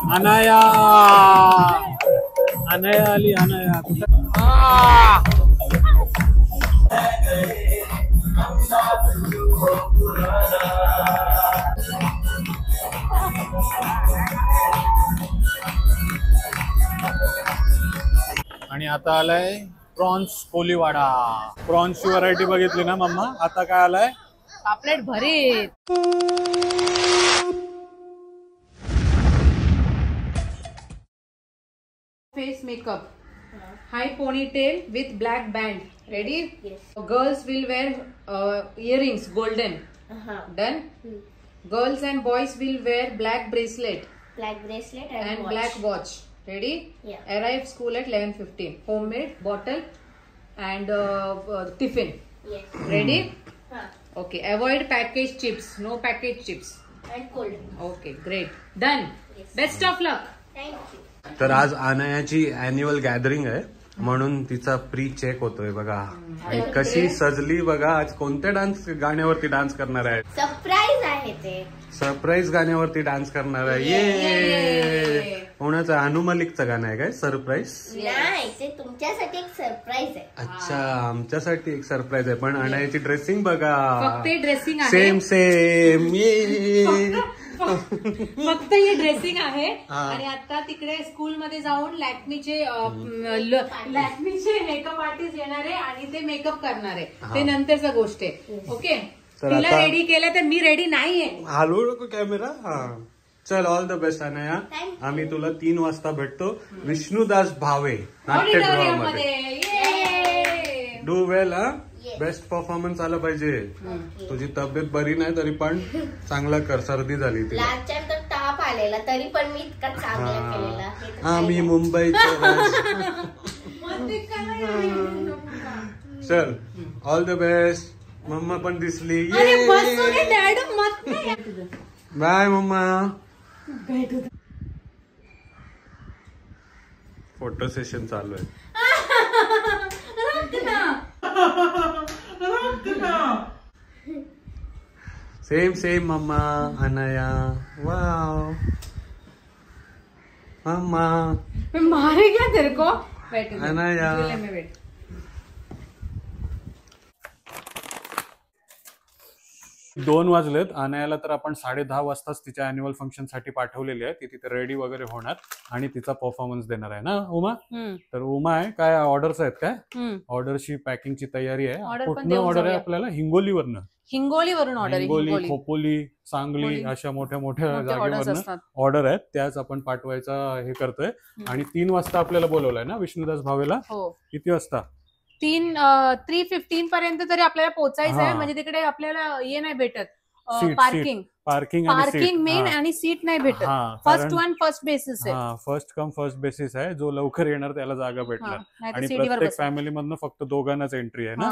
अनाया अनाया आली अनाया आणि आता आलाय प्रॉन्स कोलीवाडा. प्रॉन्सची व्हरायटी बघितली ना मम्मा. आता काय आलाय पापलेट भरीत. Face makeup, high ponytail with black band. Ready? Yes. Girls will wear earrings, golden. Done. Girls and boys will wear black bracelet and watch. black watch. Ready? Yeah. Arrive school at 11:15. Homemade bottle and tiffin. Yes. Ready? Okay. Avoid packaged chips. No packaged chips. And cold. Okay. Great. Done. Yes. Best of luck. Thank you. तर आज अनायाची annual gathering आहे म्हणून तिचा pre check होतोय बघा. आणि कशी सजली बघा. आज कोणत्या गाण्यावरती डान्स करणार आहे? सरप्राईज आहे ते. सरप्राईज गाण्यावरती डान्स करणार आहे. ये कोणाचं? अनु मलिकचं गाणं आहे काय सरप्राईज? नाही, ते तुमच्यासाठी एक सरप्राईज आहे. अच्छा, आमच्यासाठी एक सरप्राईज आहे. पण अनायाची ड्रेसिंग बघा. फक्त ड्रेसिंग आहे. Same same. ये फक्त ही ड्रेसिंग आहे. आणि आता तिकडे स्कूल मध्ये जाऊन लॅक्मीचे मेकअप आर्टिस्ट येणार आहे आणि ते मेकअप करणार आहे. ते नंतरचा गोष्ट आहे. ओके. तिला रेडी केलं तर मी रेडी नाहीये. हलवू नको कॅमेरा. हा चल, ऑल द बेस्ट अनाया. आम्ही तुला 3 वाजता भेटतो विष्णुदास भावे नाट्यगृहामध्ये. Do well. बेस्ट परफॉर्मन्स आला पाहिजे. तुझी तब्येत बरी नाही तरी पण चांगला कर. सर्दी झाली ती. तर ताप आलेला तरी पण मी इतका चांगला केलेला. आम्ही मुंबईचं. चल, ऑल द बेस्ट. मम्मा पण दिसली. Bye mamma. फोटो सेशन चालू आहे. Same same mamma Anaya. Wow mamma. मारे क्या तेरे को? अनाया. वेट. 2 वाजलेत. अनायाला तर आपण 10:30 वाजताच तिच्या अॅन्युअल फंक्शन साठी पाठवलेली आहे. ती तिथे रेडी वगैरे होणार आणि तिचा परफॉर्मन्स देणार आहे ना उमा. तर उमा आहे काय? ऑर्डर्स आहेत काय? ऑर्डरची पॅकिंगची तयारी आहे. कुठनं ऑर्डर आहे आपल्याला? हिंगोलीवरून ऑर्डर. हिंगोली, खोपोली, सांगली अशा मोठ्या मोठ्या जागेवरनं ऑर्डर आहेत. त्याच आपण पाठवायचा हे करतोय. आणि 3 वाजता आपल्याला बोलवलंय ना विष्णुदास भावेला. किती वाजता? 3:15 पर्यंत तरी आपल्याला पोहोचायचं आहे. म्हणजे तिकडे आपल्याला हे नाही भेटत. पार्किंग मेन आणि सीट नाही भेटत. फर्स्ट बेसिस आहे. फर्स्ट कम फर्स्ट बेसिस आहे. जो लवकर येणार त्याला जागा भेटणार. आणि प्रत्येक फॅमिली मधनं फक्त 2घांनाच एंट्री आहे ना.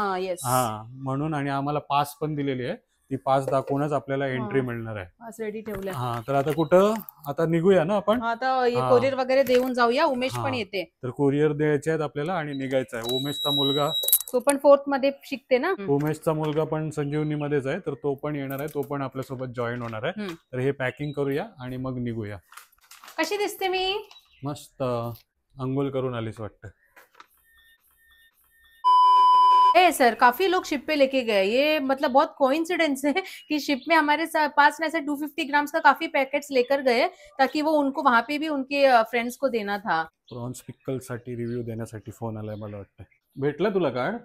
म्हणून. आणि आम्हाला पास पण दिलेली आहे. ती पास दाखवूनच आपल्याला एंट्री मिळणार आहे. रेडी ठेवलं. तर आता कुठं? आता निघूया ना आपण. आता कोरिअर वगैरे देऊन जाऊया. उमेश पण येते. तर कोरिअर द्यायचे आहेत आपल्याला आणि निघायचं आहे. उमेशचा मुलगा, तो पण 4th मध्ये शिकते ना. उमेशचा मुलगा पण संजीवनी मध्येच आहे. तर तो पण येणार आहे. तो पण आपल्यासोबत जॉईन होणार आहे. तर हे पॅकिंग करूया आणि मग निघूया. कशी दिसते मी? मस्त. अंघोळ करून आलीस वाटतं. सर काफी लोग शिप पे लेके गए. ये मतलब बहुत कोइंसिडेंस है कि शिप में हमारे पास में ऐसे 250 ग्राम्स का काफी पैकेट्स लेकर गए ताकि वो उनको वहां पे भी उनके फ्रेंड्स को देना था. प्रॉन्स पिकल साठी रिव्ह्यू देण्यासाठी फोन आलाय मला वाटतं. भेटला तुला कार्ड?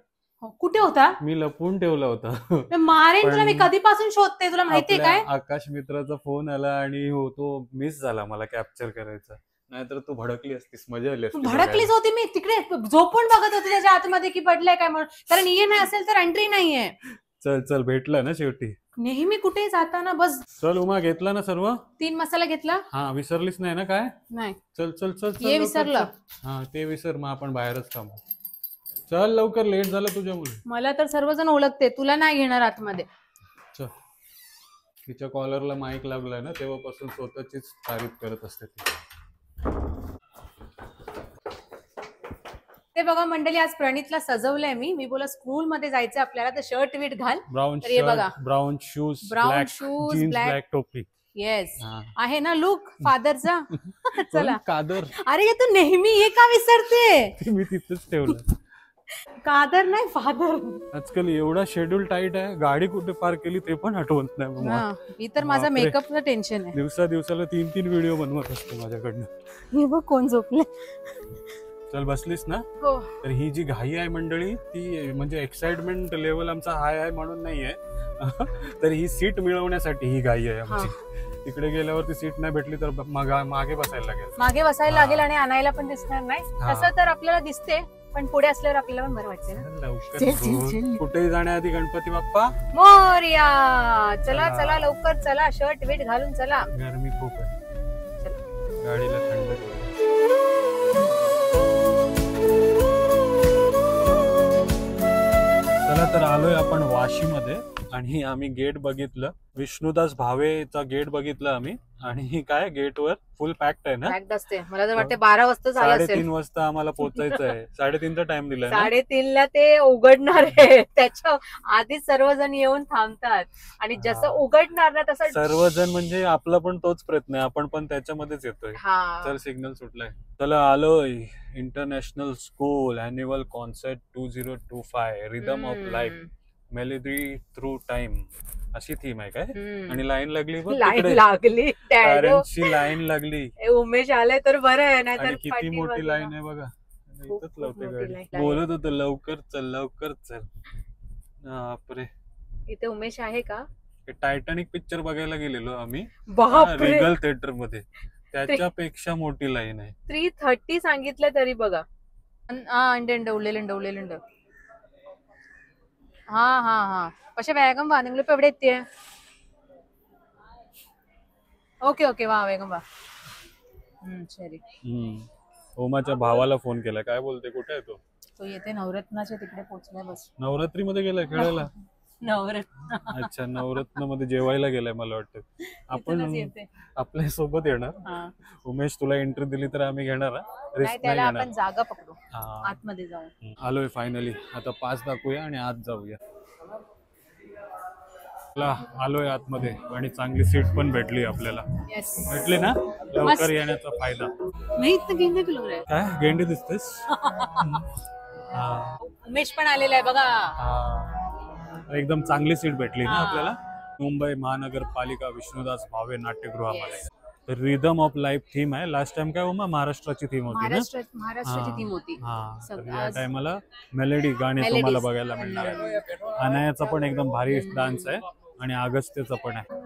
कुठे होता? मी लपवून ठेवला होता. मारेन तुला. मी कधीपासून शोधते. तुला माहितीये काय? आकाश मित्राचा फोन आला आणि तो मिस झाला मला कॅप्चर करायचा. नाहीतर तू भडकली असतीस. मजा आली असती. भडकलीच होती मी. तिकडे झोपून बघत होते त्याच्या आतमध्ये की पडलंय काय म्हणून. कारण ये नाही असेल तर एंट्री नाहीये. चल चल, भेटला ना शेवटी. नेहमी कुठे जाताना बस. चल उमा, घेतला ना सर्व? 3 मसाला घेतला. विसरलीच नाही ना काय? नाही. चल चल चल. हे विसरलं. ते विसर. मग आपण बाहेरच थांबू. चल लवकर, लेट झालं तुझ्यामुळे. मला तर सर्वजण ओळखते. तुला नाही घेणार आतमध्ये. चल. तिच्या कॉलरला माईक लागलाय ना, तेव्हापासून स्वतःचीच तारीफ करत असते ती. ते बघा मंडळी, आज प्रणितला सजवलंय मी बोला स्कूल मध्ये जायचं आपल्याला, तर शर्ट वीट घाल. Brown shirt, brown shoes, brown shoes, black टोपी. येस हा. आहे ना लुक फादरचा. चला. कादर अरे तू नेहमी हे का विसरते? ते मी तिथेच ठेवलं. कादर नाही फादर. आजकाल एवढा शेड्यूल टाईट आहे, गाडी कुठे पार्क केली ते पण आठवत नाही मग. मी तर माझा बापरे. मेकअपचं टेन्शन आहे. दिवसाला 3 व्हिडिओ बनवत असतो माझ्याकडनं. हे बघ कोण झोपले. चल बसलीस ना. हो. तर ही जी घाई आहे मंडळी, ती म्हणजे एक्साइटमेंट लेवल आमचा हाय आहे म्हणून नाहीये. तर ही सीट मिळवण्यासाठी ही घाई आहे आमची. तिकडे गेल्यावरती सीट नाही भेटली तर मागे बसायला लागेल. मागे बसायला लागेल आणि आणायला पण दिसणार नाही. तसं तर आपल्याला दिसते, पण पुढे असल्यावर आपल्याला पण बरं वाटते ना. लवकर कुठेही जाण्याआधी गणपती बाप्पा मोरया. चला चला लवकर चला, शर्ट वेट घालून चला. गरमी खूप आहे, गाडीला थंड करू. चला तर आलोय आपण वाशीमध्ये आणि आम्ही गेट बघितलं, विष्णुदास भावेचा गेट बघितलं आम्ही. आणि काय गेटवर फुल पॅक्ड आहे ना. पॅक्ड असते. मला तर वाटते 12 वाजता झालं असेल. 3:30 वाजता आम्हाला पोहोचायचं आहे. 3:30चा टाइम दिलाय ना. 3:30ला ते उघडणार आहे. त्याच्या आधीच सर्वजण येऊन थांबतात आणि जसं उघडणार ना तसं सर्वजण म्हणजे आपला पण तोच प्रयत्न आहे, आपण पण त्याच्यामध्येच येतोय. तर सिग्नल सुटलाय. चला आलोय. International school annual concert 2025 rhythm of life melody through time अशी थीम आहे काय. आणि लाईन लागली बघ, लाईन लागली. पॅरेंट्सची लाईन लागली. उमेश आले तर बरं आहे, नाही आणि तर किती मोठी लाईन आहे बघा. इथंच लावते गाडी. बोलत होतं लवकर चल लवकर चल. बापरे. इथे उमेश आहे का? टायटॅनिक पिक्चर बघायला गेलेलो आम्ही रिगल थिएटर मध्ये, त्याच्यापेक्षा मोठी लाईन आहे. 3:30 सांगितलं तरी बघा. ഉള്ളിലുണ്ട്. हा പക്ഷെ വേഗം വാ. നിങ്ങളിപ്പോ എവിടെ എത്തിയേ? ഓക്കെ വാ വേഗം വാ. ശരി. ओमाच्या भावाला फोन केला. काय बोलते, कुठे आहे तो? तो येते नवरत्नाच्या तिकडे पोहोचलाय. बस नवरात्री मध्ये गेलाय खेळायला. नवरत्न. अच्छा, नवरत्न मध्ये जेवायला गेलाय मला वाटतं. आपण आपल्या सोबत येणार. उमेश तुला एंट्री दिली तर आम्ही घेणार. त्याला आपण जागा पकडू, आतमध्ये जाऊ. आलोय फायनली. आता पास दाखवूया आणि आत जाऊया. आलोय आतमध्ये आणि चांगली सीट पण भेटली आपल्याला. भेटली ना. लवकर येण्याचा फायदा. काय गेंडी दिसतेस. उमेश पण आलेला आहे बघा. एकदम चांगली सीट भेटली ना आपल्याला. मुंबई महानगरपालिका विष्णुदास भावे नाट्यगृहामध्ये. तर रिदम ऑफ लाईफ थीम आहे. लास्ट टाइम काय उमा महाराष्ट्राची थीम होती ना. महाराष्ट्राची थीम होती. या टायमाला मेलोडी गाणे तुम्हाला बघायला मिळणार आहे. अनायाचा पण एकदम भारी डान्स आहे आणि अगस्त्यचा पण आहे.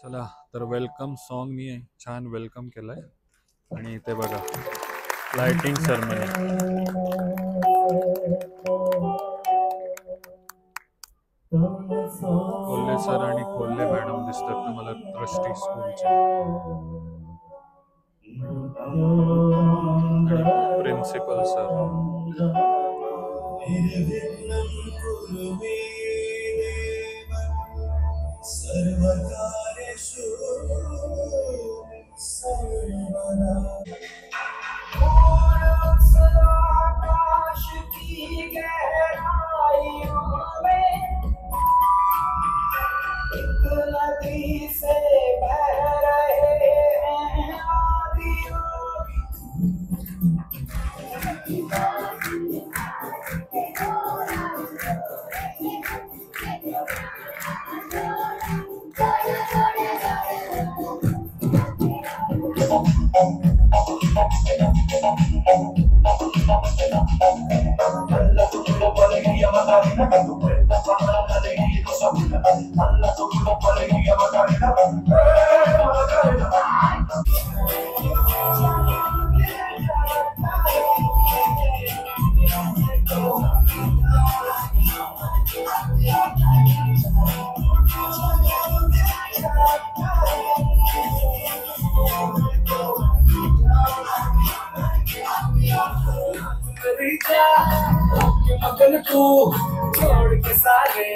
चला तर वेलकम सॉन्ग मी छान वेलकम केलंय. आणि इथे बघा लाइटिंग सेरेमनी. कोल्हे सर आणि कोल्हे मॅडम दिसतात तुम्हाला ट्रस्टी स्कूलचे. आणि प्रिन्सिपल सर. सर्वकारेषु सर्वदा आकाश की गहराइयों में एक नदी से बह रहे हैं आदियों. मगन तू छोड़ के सारे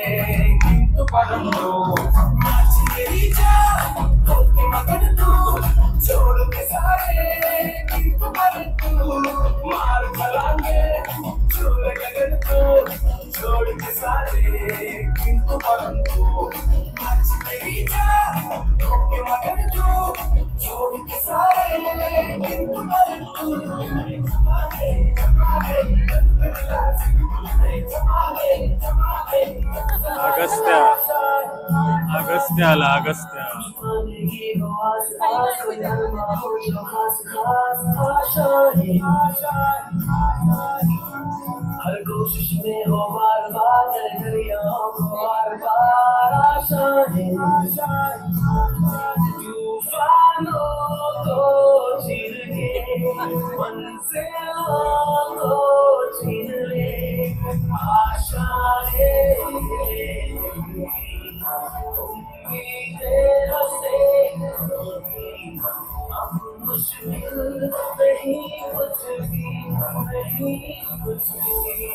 किंतु परंतु नाच मेरी जान होके मगन तू छोड़ के सारे किंतु परंतु मार खलांगे छोड़ गगन तू छोड़ के सारे किंतु परंतु नाच मेरी जान होके मगन तू छोड़ के सारे किंतु अगस्त्या अगस्त्या आला अगस्त्या. हर कोशिश में हो बार बार बार बार आशाएं तूफानों को चीर के मंजिलों को चीर ले आशाएं उम्मीदें हंसे अब मुश्किल नहीं कुछ भी नहीं कुछ भी.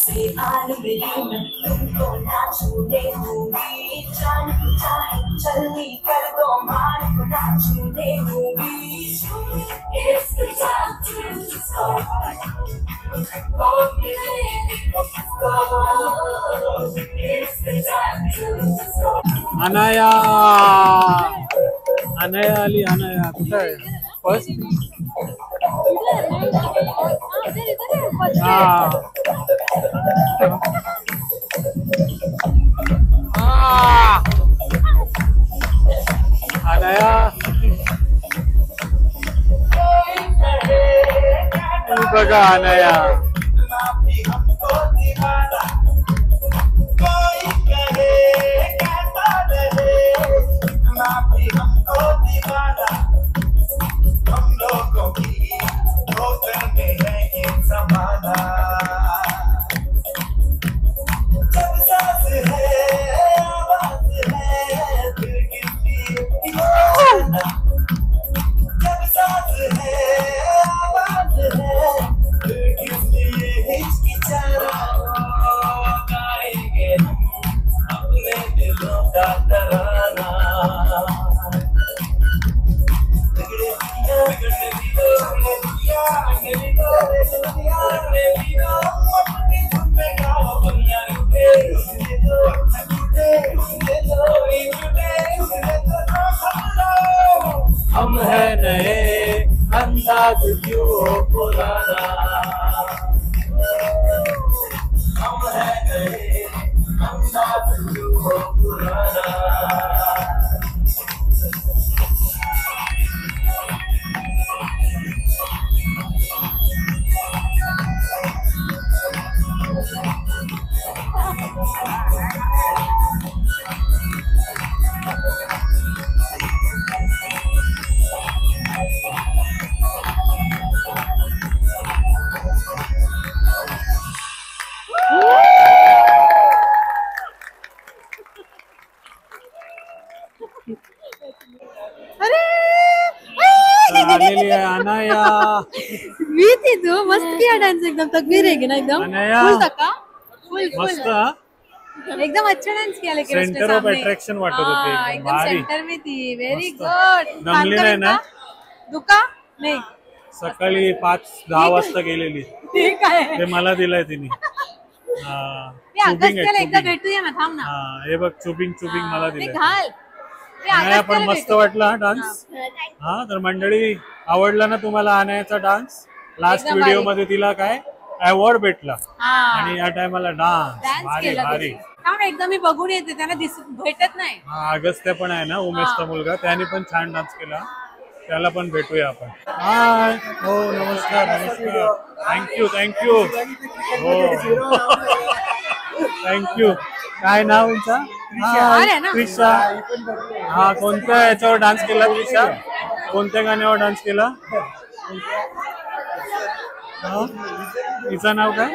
से आन मिली मैं तुमको ना छूने दूंगी जान चाहे चलनी कर दो मान को ना छूने दूंगी. It's the time to start. It's the time to start. Anaya Anaya आली. अनाया कुठे आहे फर्स्ट? अनाया बघा अनाया हम लोगों की होटल में है एक जमाना जब सांस है आवाज है दिल की जब सांस है आवाज है दिल की हिचकिचाना गाएंगे हम अपने दिलों का तराना. हम है नए अंदाज क्यों पुराना. हम है नए अंदाज क्यों पुराना. आलेली आहे अनाया. मी थी तू मस्त किया डान्स एकदम तकबीर है ना एकदम अनाया. फुल तका फुल मस्त फुल एकदम अच्छा डांस किया लेकिन उसने सेंटर ऑफ सामने. अट्रॅक्शन वाटत होती हाँ, एकदम एकदम भारी. सेंटर में थी. वेरी मस्त. गुड. दमली नाही ना? दुका नाही सकाळी 5-10 वाजता गेलेली. ठीक आहे. ते मला दिलंय तिने. ते अगस्त्याला एकदा भेटूया ना थांब ना. हे बघ चुबिंग मला ते दिलंय. घाल ते अनाया पण अगस्त्याला मस्त भेटू. वाटला हा डान्स. हा तर मंडळी आवडला ना तुम्हाला अनायाचा डान्स? लास्ट एकदम व्हिडिओ भारी. मध्ये तिला काय अवॉर्ड भेटला हा. आणि या टायमाला डान्स डान्स भारी केला भारी. थांब एकदा मी बघून येते त्यांना भेटत नाही. हा अगस्त्य पण आहे ना उमेशचा मुलगा त्याने पण छान डान्स केला. त्याला पण भेटूया आपण. हाय हो नमस्कार थँक्यू हो थँक्यू. काय नाव तुमचं? अरे ना. त्रिशा. हा कोणत्या याच्यावर डान्स केला त्रिशा? कोणत्या गाण्यावर डान्स केला? तिचं नाव काय?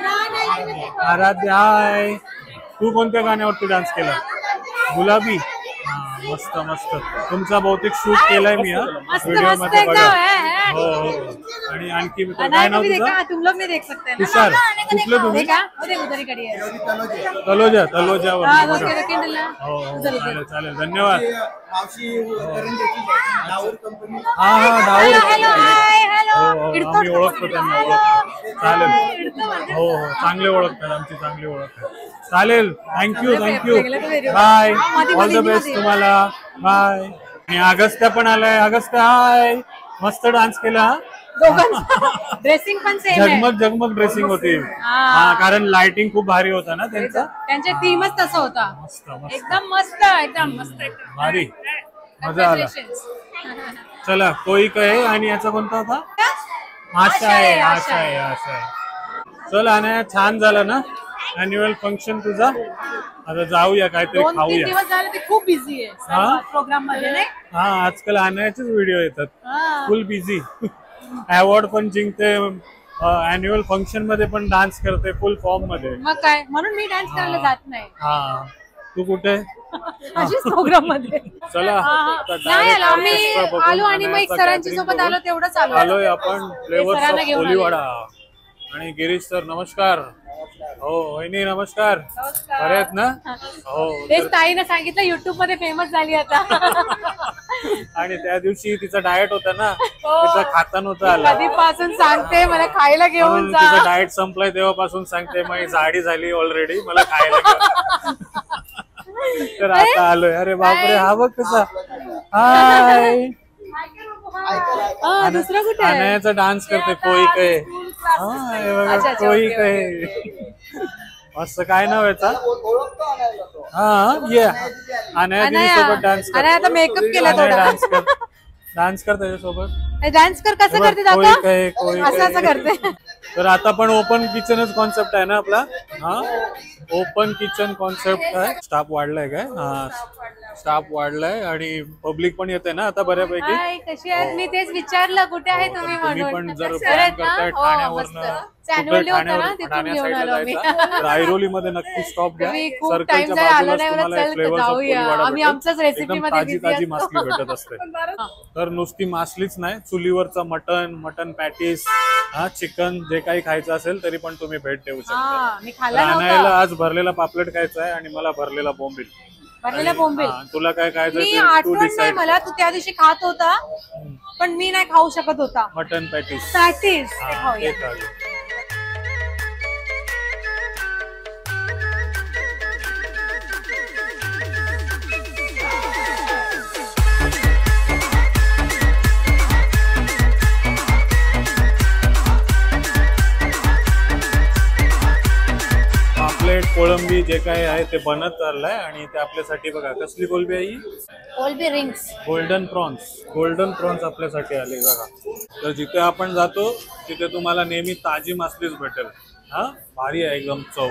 आराध्या. हाय. तू कोणत्या गाण्यावरती डान्स केला? गुलाबी. मस्त मस्त. तुमचा बहुतेक शूट केलाय मी व्हिडिओ मध्ये बघा. हो हो. आणि आणखी काय नाव तुझं? तुम लोग नहीं देख सकते हैं तुषार. कुठलं तुम्ही? उधर ही खड़ी है. तलोजावर. हाँ, हो हो. चालेल चालेल. धन्यवाद. हा हा डाऊर. हो हो. आम्ही ओळखतो त्यांना. ओळखतो. चालेल. हो हो. चांगले ओळखतात. आमची चांगली ओळख आहे. चालेल. Thank you thank you. Bye. All the best तुम्हाला. बाय. आणि अगस्त्या पण आलाय. अगस्त्या हाय. मस्त डान्स केला. ड्रेसिंग पण सेम आहे. झगमग झगमग ड्रेसिंग होती. हा कारण लाइटिंग खूप भारी होता ना त्यांचा. त्यांच्या थीमच तसा होता. मस्त मस्त एकदम मस्त एकदम मस्त भारी. मजा आला. चला कोई कहे. आणि याचा कोणता होता? आशा आहे. आशा आहे. आशा आहे. चल अनया छान झालं ना अॅन्युअल फंक्शन तुझा. आता जाऊया काहीतरी 2-3 खाऊया. दिवस झाले ते खूप बिझी आहे प्रोग्राम मध्ये नाही. हा आजकाल अनयाचेच व्हिडिओ येतात. फुल बिझी. अवॉर्ड पण जिंकते. अॅन्युअल फंक्शन मध्ये पण डान्स करते फुल फॉर्म मध्ये. मग काय म्हणून मी डान्स करायला जात नाही. हा तू कुठे? अशीच प्रोग्राम मध्ये. चला नाही आलो आम्ही. आलो आणि मग सरांची सोबत आलो तेवढंच आलो. आलोय आपण फ्लेवर्स ऑफ कोलीवाडा. आणि गिरीश सर नमस्कार. हो वहिनी नमस्कार. बरे आहेत ना? हो. तेच ताईनं सांगितलं युट्यूब मध्ये फेमस झाली आता. आणि त्या दिवशी तिचा डाएट होता ना. तिचा खाता नव्हता आला. कधीपासून सांगते मला खायला घेऊन जा. तिचा डाएट संपलाय तेव्हापासून सांगते मग जाडी झाली ऑलरेडी मला खायला घ्या. तर आता आलोय. अरे बापरे हा बघ कसा. हाय. दुसरं कुठे आहे? अनयाचा डान्स करते. कोई कहे. बघा कोई कहे. मस्त. काय नाव याचा? हा ये अनया सोबत डान्स कर. आता मेकअप केला थोडा. डान्स कर त्याच्यासोबत. डान्स कर. कसं करते दादा? असं करते. तर आता पण ओपन किचनच कॉन्सेप्ट आहे ना आपला. हा ओपन किचन कॉन्सेप्ट आहे. स्टाफ वाढलाय काय? हा स्टाफ वाढलाय आणि पब्लिक पण येते ना आता बऱ्यापैकी. कशी आहेत? मी तेच विचारलं कुठे आहे तुम्ही तुम्ही म्हणून. पण जर प्लॅन करताय ठाण्यावरनं रायरोली मध्ये नक्की स्टॉप घ्या. सर्कलच्या बाजूला तुम्हाला फ्लेवर्स ऑफ कोलीवाडा एकदम ताजी ताजी मासली भेटत असते. तर नुसती मासलीच नाही चुलीवरचा मटन पॅटीस हा चिकन जे काही खायचं असेल तरी पण तुम्ही भेट देऊ शकता. अनायला आज भरलेला पापलेट खायचा आहे आणि मला भरलेला बोंबील. तुला काय खायचं तू डिसाइड. मला तू त्या दिवशी खात होता पण मी नाही खाऊ शकत होता. Mutton patties. पापलेट कोळंबी जे काही आहे ते बनत चाललंय. आणि ते आपल्यासाठी बघा कसली कोलंबी आहे ही? कोलंबी रिंग्स. गोल्डन प्रॉन्स आपल्यासाठी आले बघा. तर जिथे आपण जातो तिथे तुम्हाला नेहमी ताजी मासलीच भेटेल. हा भारी आहे एकदम चव.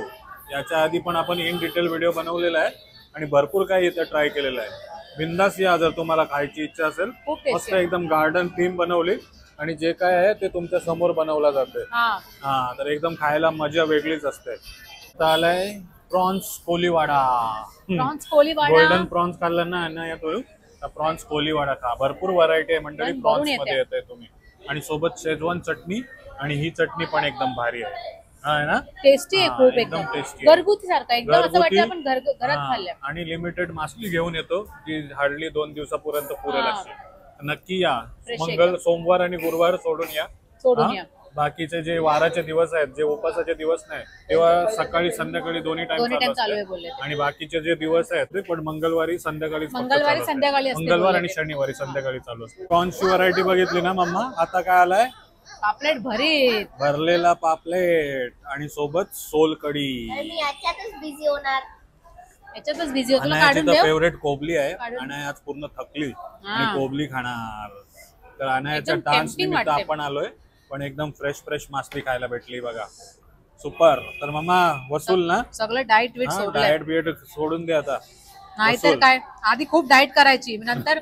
याच्या आधी पण आपण इन डिटेल व्हिडिओ बनवलेला आहे आणि भरपूर काही इथे ट्राय केलेलं आहे. बिंदास या जर तुम्हाला खायची इच्छा असेल. मस्त एकदम गार्डन थीम बनवली आणि जे काय आहे ते तुमच्या समोर बनवलं जाते. हा तर एकदम खायला मजा वेगळीच असते. आता आलाय प्रॉन्स कोलीवाडा. गोल्डन प्रॉन्स खाल्लं ना या तो प्रॉन्स कोलीवाडा खा. भरपूर व्हरायटी आहे मंडळी प्रॉन्स मध्ये येते तुम्ही. आणि सोबत शेजवान चटणी आणि ही चटणी पण एकदम भारी आहे ना. टेस्टी आहे खूप. एकदम टेस्टी घरगुती सारखा एकदम असं वाटतं आपण घरात खाल्लं. आणि लिमिटेड मासली घेऊन येतो की हार्डली 2 दिवसापर्यंत पुरेल अशी. नक्की या. सोमवार आणि गुरुवार सोडून या. बाकीचे जे वाराचे दिवस आहेत जे उपासाचे दिवस नाही तेव्हा सकाळी संध्याकाळी दोन्ही टाइम चालू असते. आणि बाकीचे जे दिवस आहेत ते पण मंगळवारी संध्याकाळी मंगळवार आणि शनिवारी संध्याकाळी चालू असते. प्रॉन्सची व्हरायटी बघितली ना मम्मा. आता काय आलाय? पापलेट भरलेला पापलेट आणि सोबत सोलकढी. याच्यातच बिझी होणार. अनायाची तर फेवरेट कोबली आहे. अनाया आज पूर्ण थकली आणि कोबली खाणार. तर अनायाच्या डान्स निमित्त आपण आलोय पण एकदम फ्रेश मासली खायला भेटली बघा. सुपर. तर मम्मा वसूल ना सगळं डाएट बिएट सोडून दे आता. नाहीतर काय आधी खूप डाएट करायची नंतर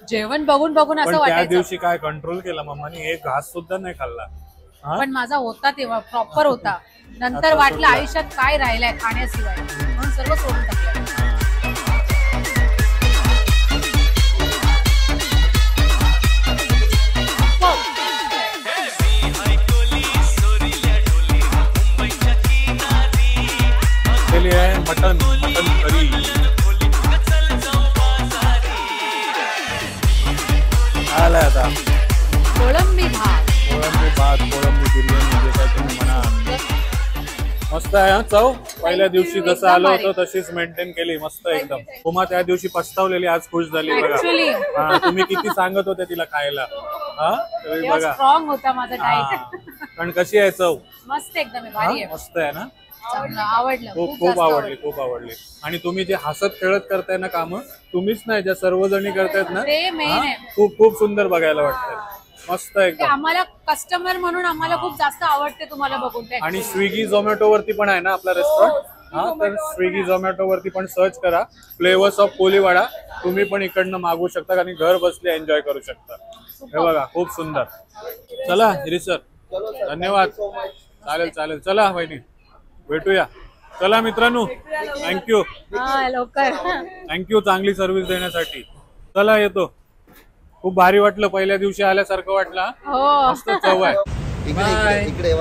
जेवण बघून असं वाटायचं. त्या दिवशी काय कंट्रोल केला मम्मानी. एक घास सुद्धा नाही खाल्ला. हा? पण माझा होता तेव्हा प्रॉपर होता. नंतर आता वाटलं सुटला. आयुष्यात काय राहिलंय खाण्याशिवाय, म्हणून सर्व सोडून टाकलं. केली आहे मटन करी. आलाय आता कोळंबी भात. कोळंबी भात, कोळंबी बिर्याणी, जे काय तुम्ही म्हणा. मस्त आहे हा चव. पहिल्या दिवशी जसं आलो होतो तशीच मेंटेन केली, मस्त एकदम. उमा त्या दिवशी पस्तावलेली, आज खुश झाली बघा. ऍक्च्युली हा, तुम्ही किती सांगत होते तिला खायला. हा तरी तेव्हा बघा. स्ट्रॉंग होता माझा हा. डाएट. पण कशी आहे चव? मस्त एकदम आहे, हा, भारी आहे. मस्त आहे ना. चांगलं, आवडलं, खूप खूप खूप जास्त आवडली, आवडलं. खूप आवडली. आणि तुम्ही जे हसत खेळत करताय ना काम, तुम्हीच नाही, ज्या सर्वजणी करतायत ना, ते main हा, आहे. खूप खूप सुंदर बघायला वाटतंय. मस्त ते एकदम. आम्हाला कस्टमर म्हणून आम्हाला खूप जास्त आवडते तुम्हाला बघून ते. आणि स्विगी झोमॅटो वरती पण आहे ना आपला रेस्टॉरंट. हा, तर स्विगी झोमॅटो वरती पण सर्च करा फ्लेवर्स ऑफ कोलीवाडा. तुम्ही पण इकडनं मागवू शकता आणि घर बसले एन्जॉय करू शकता. हे बघा खूप सुंदर. चला हिरीश सर, धन्यवाद. चालेल चालेल, चला वहिनी भेटूया. चला मित्रांनो, थँक्यू हा, लवकर. थँक्यू चांगली सर्व्हिस देण्यासाठी. चला येतो. खूप भारी वाटलं, पहिल्या दिवशी आल्यासारखं वाटलं. हो. मस्त चव आहे. इकडे इकडे इकडे